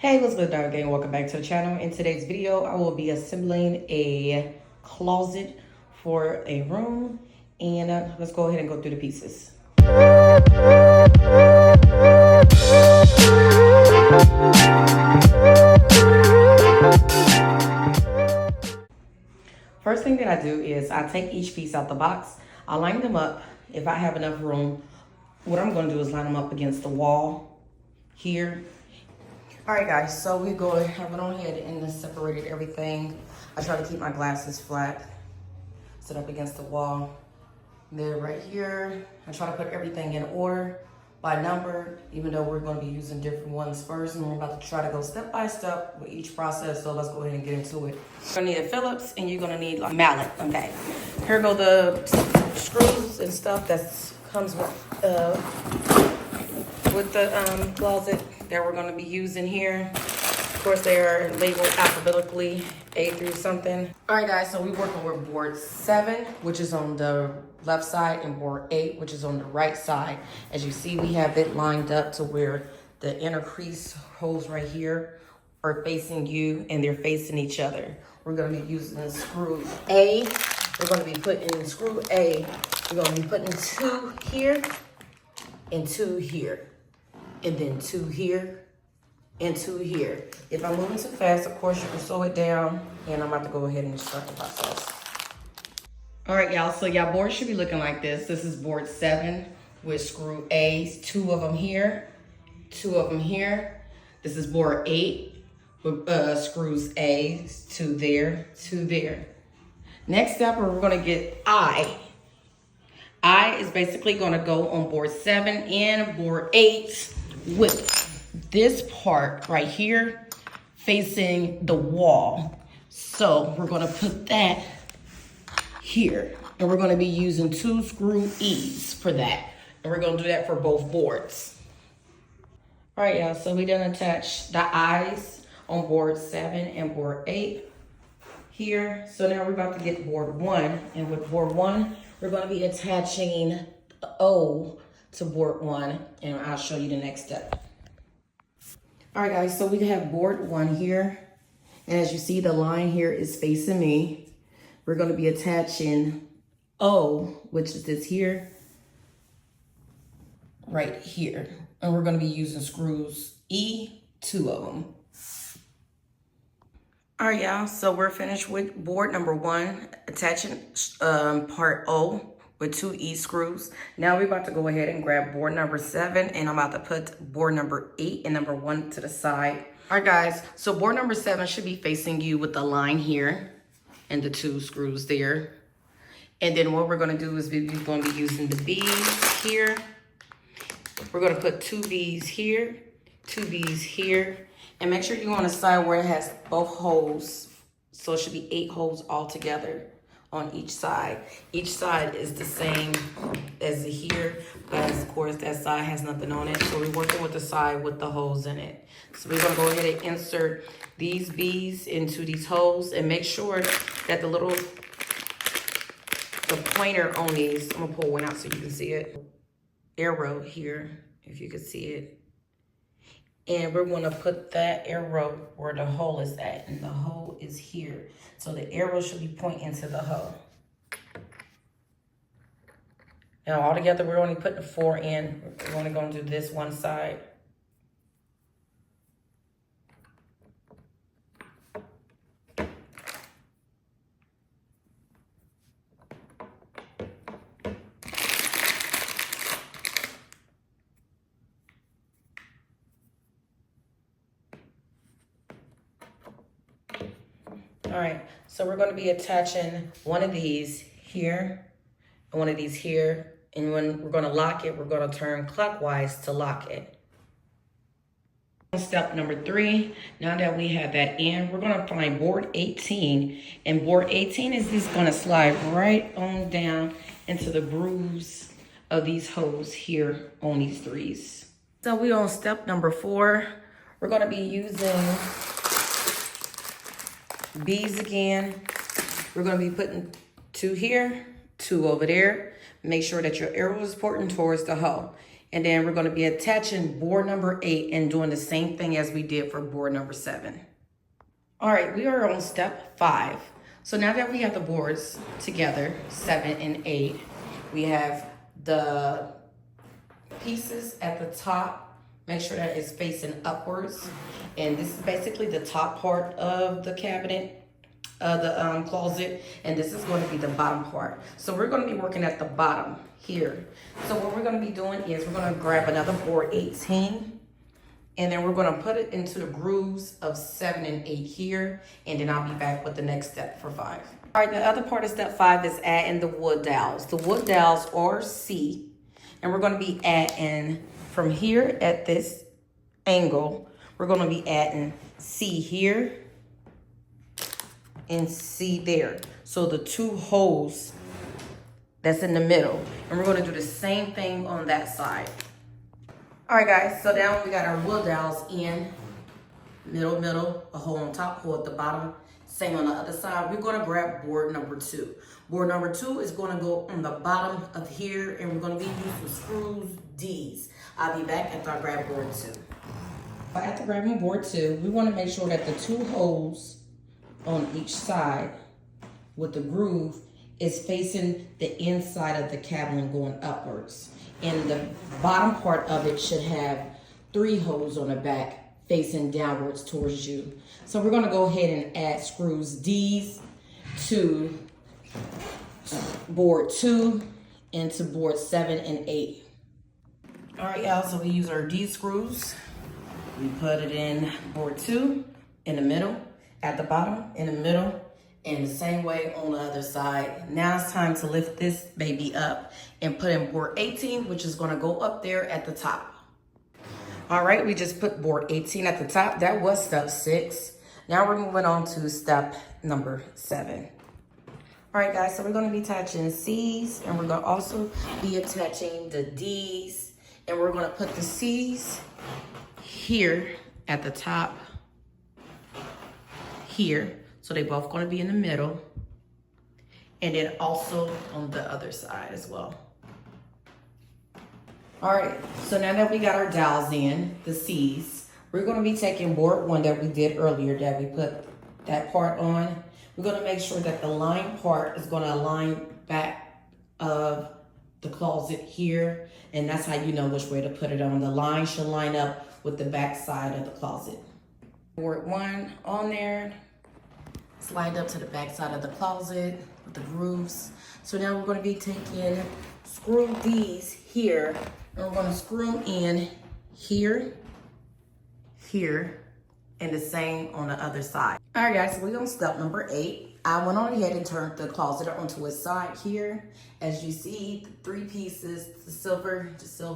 Hey, what's good, 𝓑𝓪𝓬𝓮? Welcome back to the channel. In today's video, I will be assembling a closet for a room, and let's go ahead and go through the pieces. First thing that I do is I take each piece out the box. I line them up. If I have enough room, what I'm going to do is line them up against the wall here. All right, guys, so we go and have it on ahead and separated everything. I try to keep my glasses flat, sit up against the wall. They're right here. I try to put everything in order by number, even though we're going to be using different ones first, and we're about to try to go step by step with each process. So let's go ahead and get into it. You're going to need a Phillips, and you're going to need like a mallet. Okay, here go the screws and stuff that comes with the closet that we're going to be using here. Of course, they are labeled alphabetically, A through something. All right, guys, so we're working with board 7, which is on the left side, and board 8, which is on the right side. As you see, we have it lined up to where the inner crease holes right here are facing you, and they're facing each other. We're going to be using screw A. We're going to be putting screw A. We're going to be putting 2 here and 2 here, and then 2 here and 2 here. If I'm moving too fast, of course, you can slow it down, and I'm about to go ahead and start the process. All right, y'all, so y'all board should be looking like this. This is board 7 with screw A's, 2 of them here, 2 of them here. This is board 8 with screws A's, 2 there, 2 there. Next up, we're gonna get I. I is basically gonna go on board 7 and board 8 with this part right here facing the wall. So we're gonna put that here, and we're gonna be using 2 screw E's for that. And we're gonna do that for both boards. All right, y'all, so we done attached the eyes on board 7 and board 8 here. So now we're about to get board 1, and with board 1, we're gonna be attaching the O to board 1, and I'll show you the next step. All right, guys, so we have board 1 here, and as you see, the line here is facing me. We're going to be attaching O, which is this here, right here, and we're going to be using screws E, 2 of them. All right, y'all, so we're finished with board number 1, attaching part O with 2 E screws. Now we're about to go ahead and grab board number 7, and I'm about to put board number 8 and number 1 to the side. All right, guys, so board number 7 should be facing you with the line here and the 2 screws there. And then what we're gonna do is we're gonna be using the B's here. We're gonna put 2 B's here, 2 B's here, and make sure you're on the side where it has both holes. So it should be 8 holes all together on each side. Each side is the same as here, but of course that side has nothing on it. So we're working with the side with the holes in it. So we're gonna go ahead and insert these B's into these holes, and make sure that the pointer on these, I'm gonna pull one out so you can see it. Arrow here, if you can see it. And we're gonna put that arrow where the hole is at, and the hole is here. So the arrow should be pointing to the hole. Now all together, we're only putting 4 in. We're only gonna do this one side. All right, so we're gonna be attaching one of these here, and one of these here, and when we're gonna lock it, we're gonna turn clockwise to lock it. Step number 3, now that we have that in, we're gonna find board 18, and board 18 is just gonna slide right on down into the grooves of these holes here on these 3s. So we're on step number 4. We're gonna be using B's again. We're gonna be putting 2 here, 2 over there. Make sure that your arrow is pointing towards the hole. And then we're going to be attaching board number 8 and doing the same thing as we did for board number 7. All right, we are on step 5. So now that we have the boards together, 7 and 8, we have the pieces at the top. Make sure that it's facing upwards. And this is basically the top part of the cabinet, the closet, and this is going to be the bottom part. So we're going to be working at the bottom here. So what we're going to be doing is we're going to grab another board 18, and then we're going to put it into the grooves of 7 and 8 here, and then I'll be back with the next step for 5. All right, the other part of step 5 is adding the wood dowels. The wood dowels are C, and we're going to be adding from here at this angle, we're going to be adding C here and C there. So the 2 holes that's in the middle. And we're going to do the same thing on that side. All right, guys, so now we got our wood dowels in, middle, a hole on top, hole at the bottom. Same on the other side. We're going to grab board number 2. Board number 2 is going to go on the bottom of here, and we're going to be using screws D's. I'll be back after I grab board 2. After grabbing board 2, we want to make sure that the 2 holes on each side with the groove is facing the inside of the cabinet going upwards. And the bottom part of it should have 3 holes on the back facing downwards towards you. So we're going to go ahead and add screws D's to board 2 and to board 7 and 8. All right, y'all, so we use our D screws. We put it in board 2 in the middle, at the bottom, in the middle, and the same way on the other side. Now it's time to lift this baby up and put in board 18, which is gonna go up there at the top. All right, we just put board 18 at the top. That was step 6. Now we're moving on to step number 7. All right, guys, so we're gonna be attaching C's, and we're gonna also be attaching the D's, and we're gonna put the C's here at the top, here. So they both going to be in the middle, and then also on the other side as well. All right, so now that we got our dowels in, the C's, we're going to be taking board 1 that we did earlier, that we put that part on. We're going to make sure that the line part is going to align back of the closet here, and that's how you know which way to put it on. The line should line up with the back side of the closet. Board 1 on there. It's lined up to the back side of the closet with the grooves. So now we're going to be taking screw D's here, and we're going to screw them in here, here, and the same on the other side. All right, guys, so we're on step number 8. I went on ahead and turned the closet onto its side here. As you see, the 3 pieces, the silver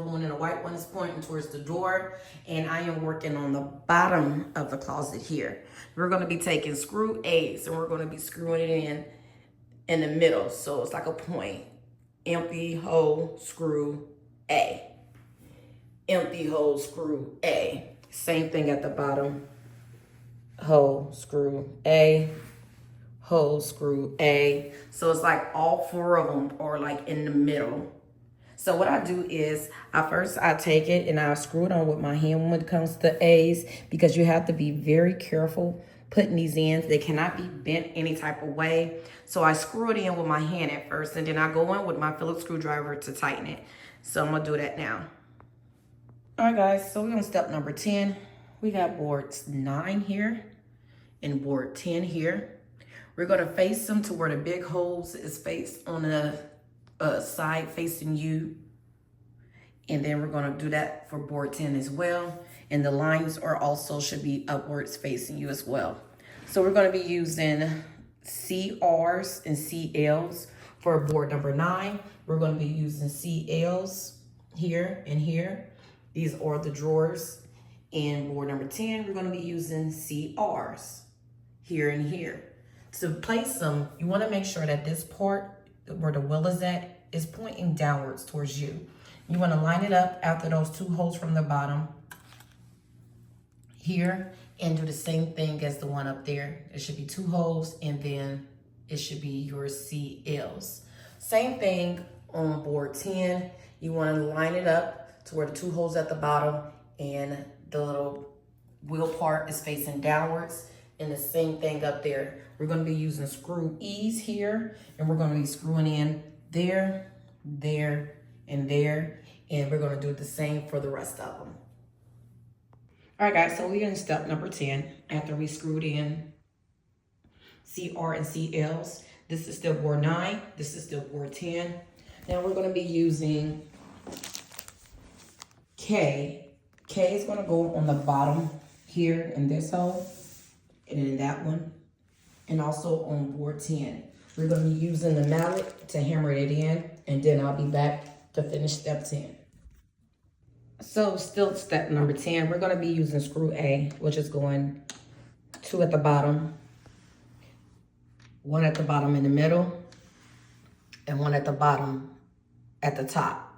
one and the white one is pointing towards the door, and I am working on the bottom of the closet here. We're going to be taking screw A's, and we're going to be screwing it in the middle, so it's like a point. Empty hole, screw A. Empty hole, screw A. Same thing at the bottom. Hole, screw A. Hole, screw A. So it's like all 4 of them are like in the middle. So what I do is, I take it and I screw it on with my hand when it comes to A's, because you have to be very careful putting these in. They cannot be bent any type of way. So I screw it in with my hand at first, and then I go in with my Phillips screwdriver to tighten it. So I'm gonna do that now. All right, guys, so we're on step number 10. We got boards 9 here and board 10 here. We're gonna face them to where the big holes is faced on the side facing you. And then we're gonna do that for board 10 as well. And the lines are also should be upwards facing you as well. So we're gonna be using CRs and CLs for board number 9. We're gonna be using CLs here and here. These are the drawers. And board number 10, we're gonna be using CRs here and here. To place them, you wanna make sure that this part where the wheel is at is pointing downwards towards you. You wanna line it up after those 2 holes from the bottom here, and do the same thing as the one up there. There should be 2 holes, and then it should be your CLs. Same thing on board 10. You wanna line it up to where the 2 holes at the bottom and the little wheel part is facing downwards. And the same thing up there. We're gonna be using screw E's here, and we're gonna be screwing in there, there, and there. And we're gonna do the same for the rest of them. All right, guys, so we're in step number 10 after we screwed in CR and CLs. This is still bore 9, this is still bore 10. Now we're gonna be using K. K is gonna go on the bottom here in this hole, and in that one, and also on bore 10. We're gonna be using the mallet to hammer it in, and then I'll be back to finish step 10. So still step number 10, we're gonna be using screw A, which is going 2 at the bottom, 1 at the bottom in the middle, and 1 at the bottom at the top.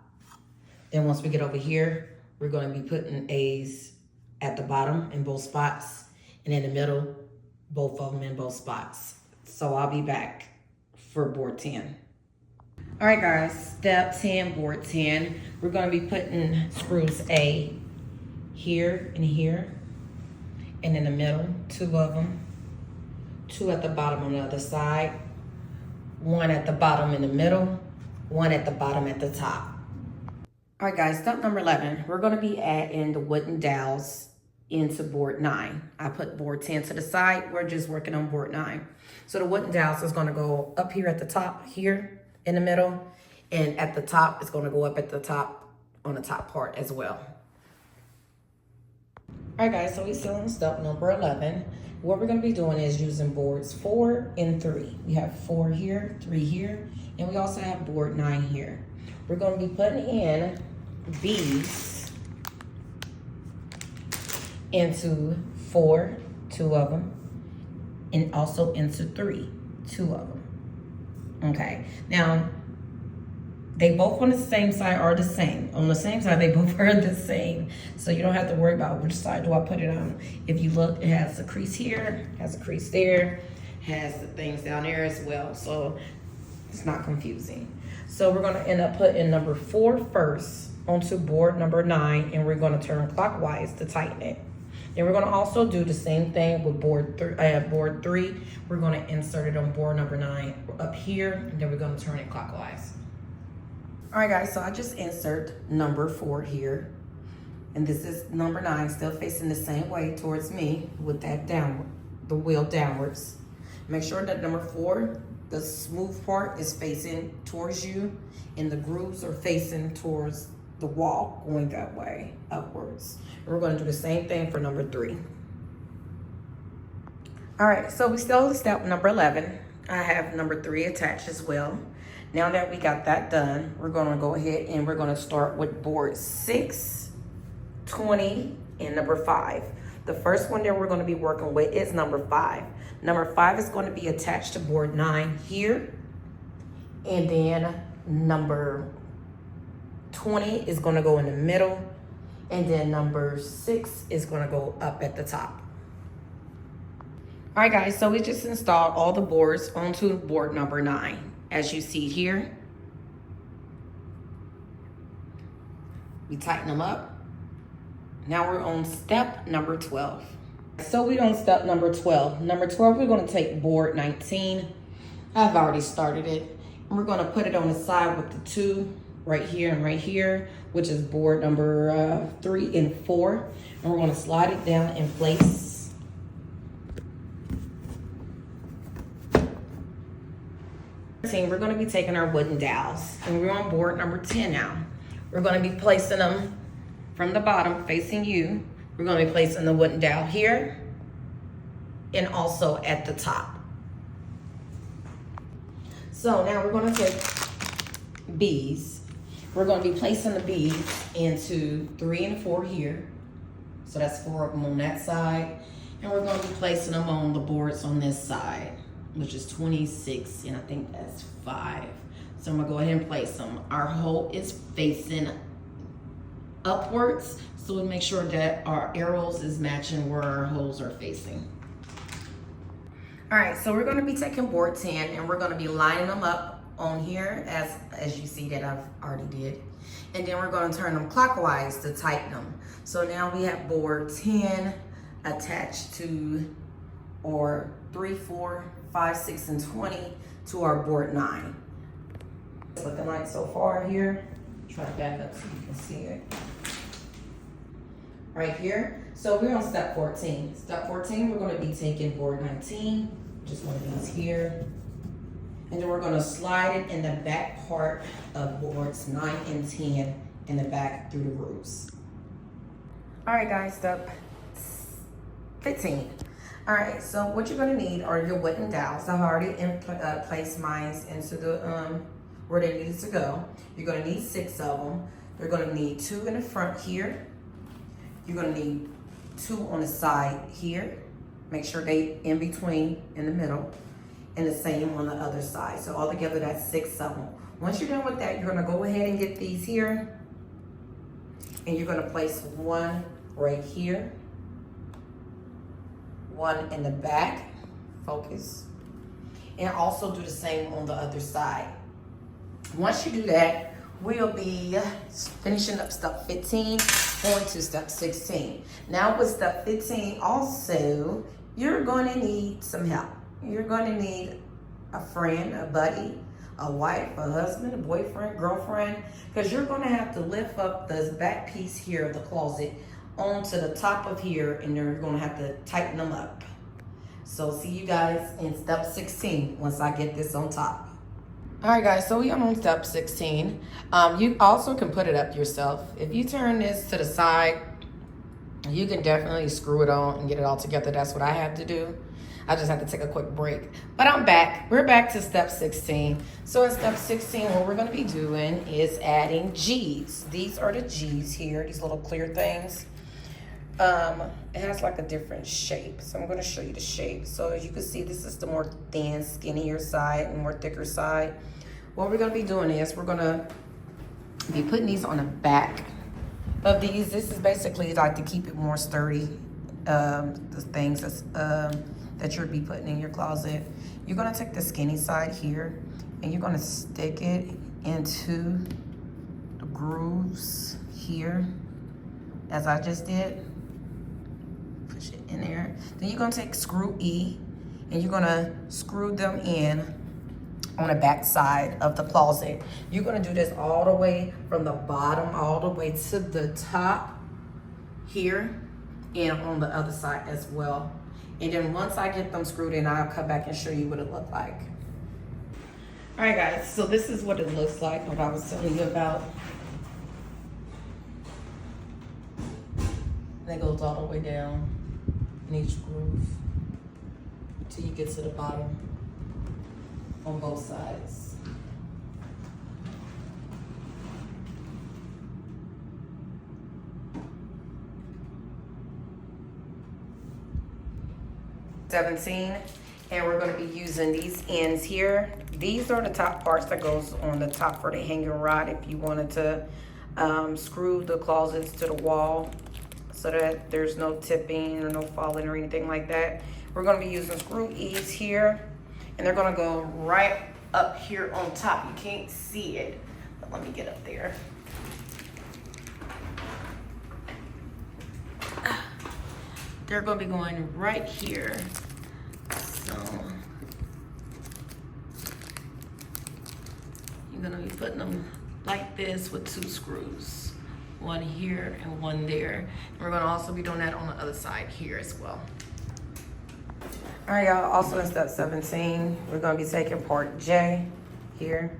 Then once we get over here, we're gonna be putting A's at the bottom in both spots, and in the middle, both of them in both spots. So I'll be back for board 10. All right, guys, step 10, board 10. We're gonna be putting screws A here and here, and in the middle, 2 of them, 2 at the bottom on the other side, 1 at the bottom in the middle, 1 at the bottom at the top. All right, guys, step number 11. We're gonna be adding the wooden dowels into board 9. I put board 10 to the side. We're just working on board 9. So the wooden dowels is gonna go up here at the top here in the middle, and at the top, it's gonna go up at the top on the top part as well. All right, guys, so we're still on step number 11. What we're gonna be doing is using boards 4 and 3. We have 4 here, 3 here, and we also have board 9 here. We're gonna be putting in B's into 4, 2 of them, and also into 3, 2 of them. Okay, now they both on the same side are the same. On the same side, they both are the same. So you don't have to worry about which side do I put it on. If you look, it has a crease here, has a crease there, has the things down there as well. So it's not confusing. So we're gonna end up putting number 4 first onto board number 9, and we're gonna turn clockwise to tighten it. Then we're gonna also do the same thing with board 3. We're gonna insert it on board number 9 up here, and then we're gonna turn it clockwise. All right, guys, so I just insert number 4 here, and this is number 9, still facing the same way towards me with that downward, the wheel downwards. Make sure that number 4, the smooth part is facing towards you, and the grooves are facing towards the wall, going that way, upwards. And we're gonna do the same thing for number 3. All right, so we still step number 11. I have number 3 attached as well. Now that we got that done, we're gonna go ahead and we're gonna start with board 6, 20, and number 5. The first one that we're gonna be working with is number 5. Number 5 is gonna be attached to board 9 here. And then number 20 is gonna go in the middle. And then number 6 is gonna go up at the top. All right, guys, so we just installed all the boards onto board number 9. As you see here, we tighten them up. Now we're on step number 12. So we're on step number 12. Number 12, we're gonna take board 19. I've already started it. And we're gonna put it on the side with the 2 right here and right here, which is board number 3 and 4. And we're gonna slide it down in place. We're going to be taking our wooden dowels, and we're on board number 10 now. We're going to be placing them from the bottom facing you. We're going to be placing the wooden dowel here and also at the top. So now we're going to take B's. We're going to be placing the B's into 3 and 4 here. So that's 4 of them on that side. And we're going to be placing them on the boards on this side, which is 26, and I think that's 5. So I'm gonna go ahead and place them. Our hole is facing upwards, so we make sure that our arrows is matching where our holes are facing. All right, so we're gonna be taking board 10, and we're gonna be lining them up on here as you see that I've already did. And then we're gonna turn them clockwise to tighten them. So now we have board 10 attached to, or 3, 4, 5, 6, and 20 to our board 9. It's looking like so far here. Try to back up so you can see it. Right here. So we're on step 14. Step 14, we're gonna be taking board 19, just one of these here. And then we're gonna slide it in the back part of boards 9 and 10 in the back through the grooves. All right guys, step 15. All right, so what you're gonna need are your wooden dowels. I've already placed mine into the, where they needed to go. You're gonna need 6 of them. You're gonna need 2 in the front here. You're gonna need 2 on the side here. Make sure they in between, in the middle, and the same on the other side. So altogether, that's 6 of them. Once you're done with that, you're gonna go ahead and get these here, and you're gonna place 1 right here, 1 in the back, focus, and also do the same on the other side. Once you do that, we'll be finishing up step 15, going to step 16. Now with step 15 also, you're going to need some help. You're going to need a friend, a buddy, a wife, a husband, a boyfriend, girlfriend, because you're going to have to lift up this back piece here of the closet onto the top of here, and you're going to have to tighten them up. So see you guys in step 16 once I get this on top. All right guys, so we are on step 16. You also can put it up yourself. If you turn this to the side, you can definitely screw it on and get it all together. That's what I have to do. I just have to take a quick break. But I'm back. We're back to step 16. So in step 16, what we're gonna be doing is adding G's. These are the G's here, these little clear things. It has like a different shape. So I'm gonna show you the shape. So as you can see, this is the more thin, skinnier side and more thicker side. What we're gonna be doing is we're gonna be putting these on the back of these. This is basically like to keep it more sturdy, the things that's, that you'll be putting in your closet. You're gonna take the skinny side here and you're gonna stick it into the grooves here, as I just did. Push it in there. Then you're gonna take screw E and you're gonna screw them in on the back side of the closet. You're gonna do this all the way from the bottom all the way to the top here and on the other side as well. And then once I get them screwed in, I'll come back and show you what it looked like. All right guys, so this is what it looks like, what I was telling you about. And it goes all the way down in each groove till you get to the bottom on both sides. '17, and we're going to be using these ends here. These are the top parts that goes on the top for the hanging rod if you wanted to screw the closets to the wall so that there's no tipping or no falling or anything like that. We're going to be using screw E's here, and they're going to go right up here on top. You can't see it, but let me get up there. They're going to be going right here. So you're going to be putting them like this with 2 screws. One here and one there. And we're going to also be doing that on the other side here as well. All right, y'all. Also in step 17, we're going to be taking part J here.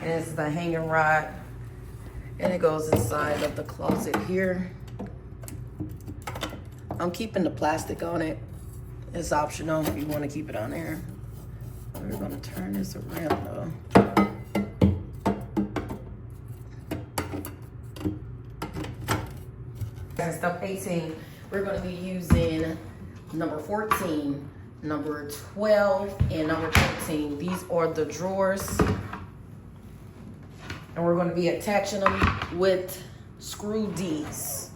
And this is the hanging rod. And it goes inside of the closet here. I'm keeping the plastic on it. It's optional if you want to keep it on there. We're going to turn this around though. In step 18, we're going to be using number 14, number 12, and number 13. These are the drawers. And we're going to be attaching them with screw D's.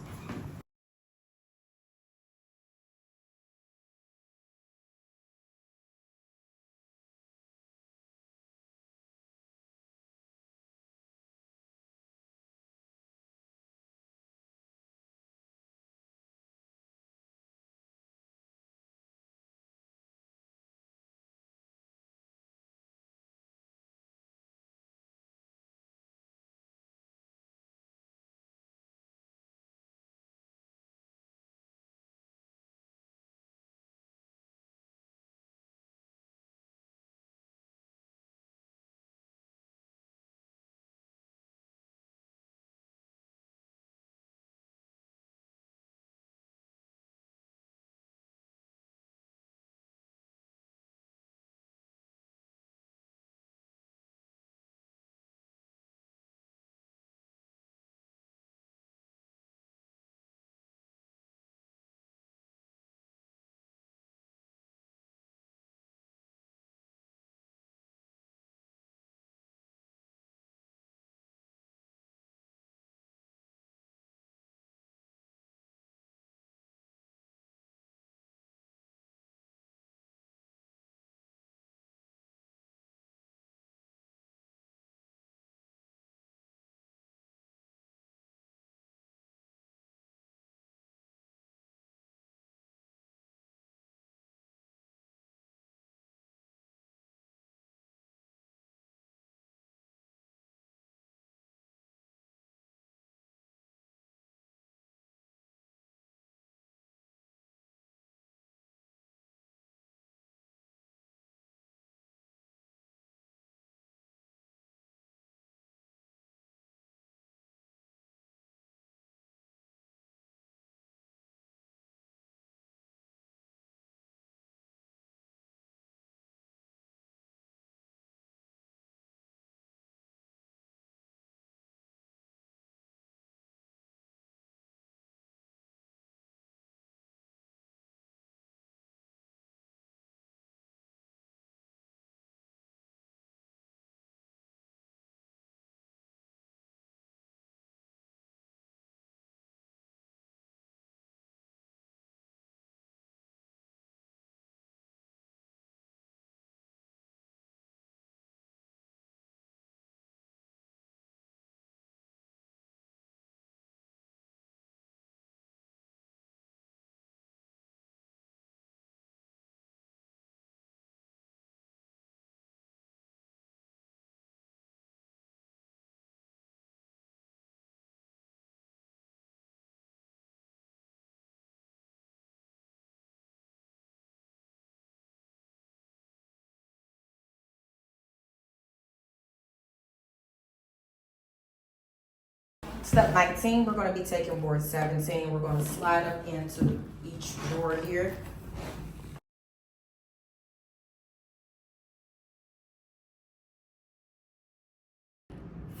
Step 19, we're going to be taking board 17. We're going to slide up into each drawer here.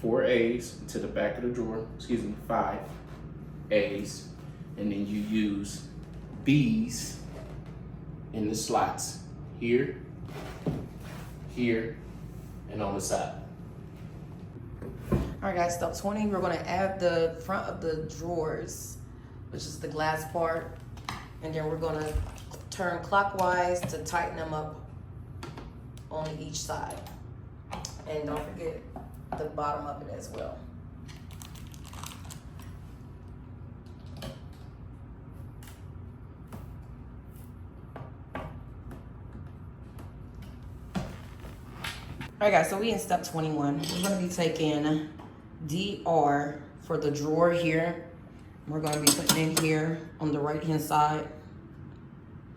Four A's to the back of the drawer, 5 A's, and then you use B's in the slots here, here, and on the side. All right, guys, step 20, we're going to add the front of the drawers, which is the glass part, and then we're going to turn clockwise to tighten them up on each side. And don't forget the bottom of it as well. All right, guys, so we in step 21. We're going to be taking DR for the drawer here. We're going to be putting it here on the right-hand side,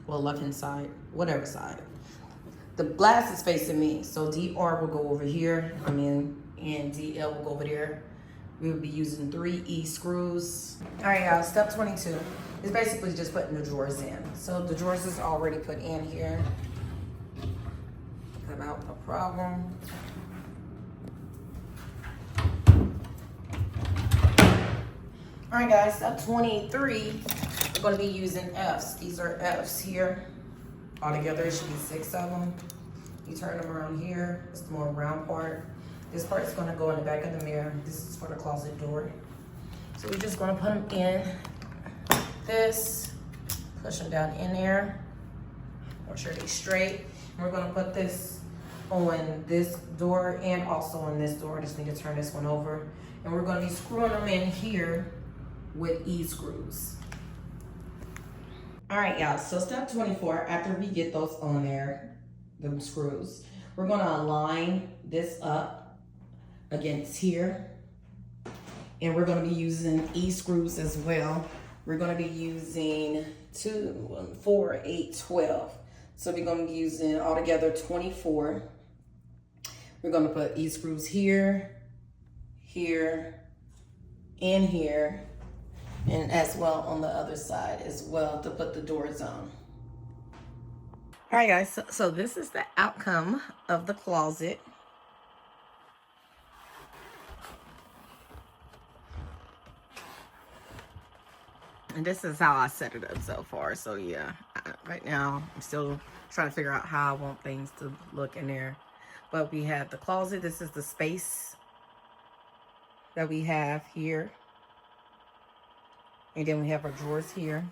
well, left-hand side, whatever side. The glass is facing me, so DR will go over here, and DL will go over there. We will be using 3 E screws. All right, guys, step 22 is basically just putting the drawers in. So the drawers is already put in here. Without a problem. All right, guys, step 23, we're going to be using F's. These are F's here. Altogether, it should be 6 of them. You turn them around here. It's the more round part. This part is going to go in the back of the mirror. This is for the closet door. So we're just going to put them in this, push them down in there. Make sure they're straight. We're going to put this on this door and also on this door. I just need to turn this one over. And we're going to be screwing them in here with E screws. All right, y'all, so step 24, after we get those on there, the screws, we're going to align this up against here. And we're going to be using E screws as well. We're going to be using 2, 4, 8, 12. So we're going to be using altogether 24. We're going to put E screws here, here, and here, and as well on the other side as well to put the doors on. All right, guys, so this is the outcome of the closet. And this is how I set it up so far. So yeah, right now I'm still trying to figure out how I want things to look in there. But we have the closet. This is the space that we have here. And then we have our drawers here.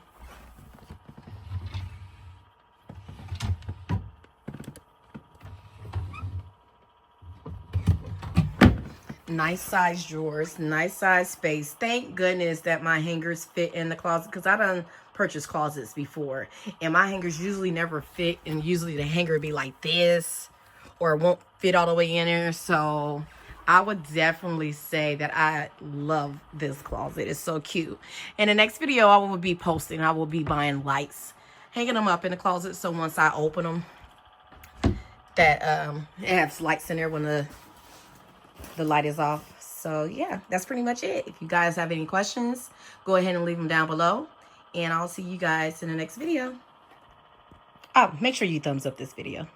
Nice size drawers, nice size space. Thank goodness that my hangers fit in the closet, because I done purchased closets before and my hangers usually never fit, and usually the hanger would be like this or it won't fit all the way in there. So I would definitely say that I love this closet. It's so cute. In the next video I will be posting, I will be buying lights, hanging them up in the closet, so once I open them that it has lights in there when the light is off. So yeah, that's pretty much it. If you guys have any questions, go ahead and leave them down below, and I'll see you guys in the next video. Oh, make sure you thumbs up this video.